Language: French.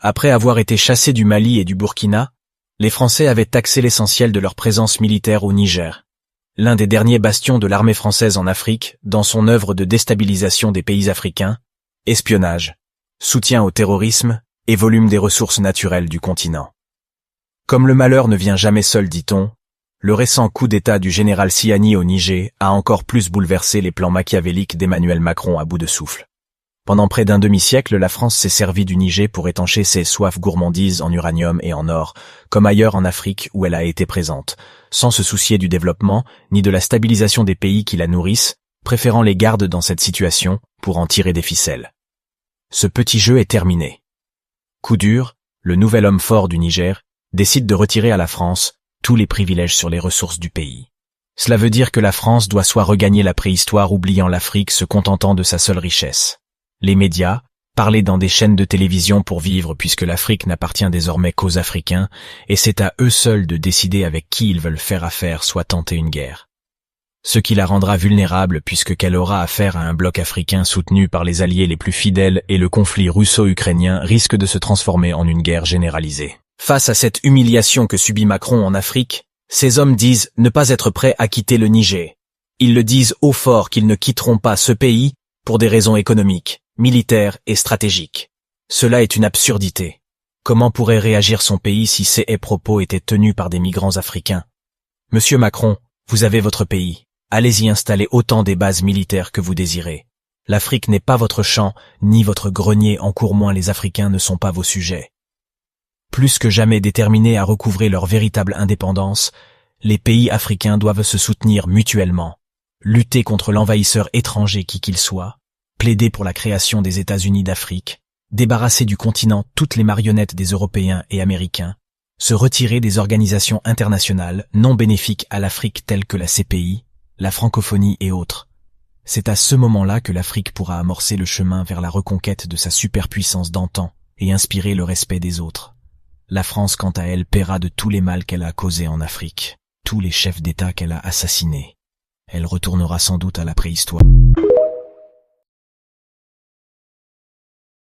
Après avoir été chassés du Mali et du Burkina, les Français avaient taxé l'essentiel de leur présence militaire au Niger, l'un des derniers bastions de l'armée française en Afrique dans son œuvre de déstabilisation des pays africains, espionnage, soutien au terrorisme et volume des ressources naturelles du continent. Comme le malheur ne vient jamais seul, dit-on, le récent coup d'État du général Siani au Niger a encore plus bouleversé les plans machiavéliques d'Emmanuel Macron à bout de souffle. Pendant près d'un demi-siècle, la France s'est servie du Niger pour étancher ses soifs gourmandises en uranium et en or, comme ailleurs en Afrique où elle a été présente, sans se soucier du développement ni de la stabilisation des pays qui la nourrissent, préférant les gardes dans cette situation pour en tirer des ficelles. Ce petit jeu est terminé. Coup dur, le nouvel homme fort du Niger décide de retirer à la France tous les privilèges sur les ressources du pays. Cela veut dire que la France doit soit regagner la préhistoire oubliant l'Afrique se contentant de sa seule richesse. Les médias, parler dans des chaînes de télévision pour vivre puisque l'Afrique n'appartient désormais qu'aux Africains et c'est à eux seuls de décider avec qui ils veulent faire affaire soit tenter une guerre. Ce qui la rendra vulnérable puisque qu'elle aura affaire à un bloc africain soutenu par les alliés les plus fidèles et le conflit russo-ukrainien risque de se transformer en une guerre généralisée. Face à cette humiliation que subit Macron en Afrique, ces hommes disent ne pas être prêts à quitter le Niger. Ils le disent haut fort qu'ils ne quitteront pas ce pays pour des raisons économiques, militaires et stratégiques. Cela est une absurdité. Comment pourrait réagir son pays si ces propos étaient tenus par des migrants africains? Monsieur Macron, vous avez votre pays. Allez-y installer autant des bases militaires que vous désirez. L'Afrique n'est pas votre champ, ni votre grenier, encore moins les Africains ne sont pas vos sujets. Plus que jamais déterminés à recouvrer leur véritable indépendance, les pays africains doivent se soutenir mutuellement, lutter contre l'envahisseur étranger qui qu'il soit, plaider pour la création des États-Unis d'Afrique, débarrasser du continent toutes les marionnettes des Européens et Américains, se retirer des organisations internationales non bénéfiques à l'Afrique telles que la CPI, la francophonie et autres. C'est à ce moment-là que l'Afrique pourra amorcer le chemin vers la reconquête de sa superpuissance d'antan et inspirer le respect des autres. La France, quant à elle, paiera de tous les mals qu'elle a causés en Afrique, tous les chefs d'État qu'elle a assassinés. Elle retournera sans doute à la préhistoire.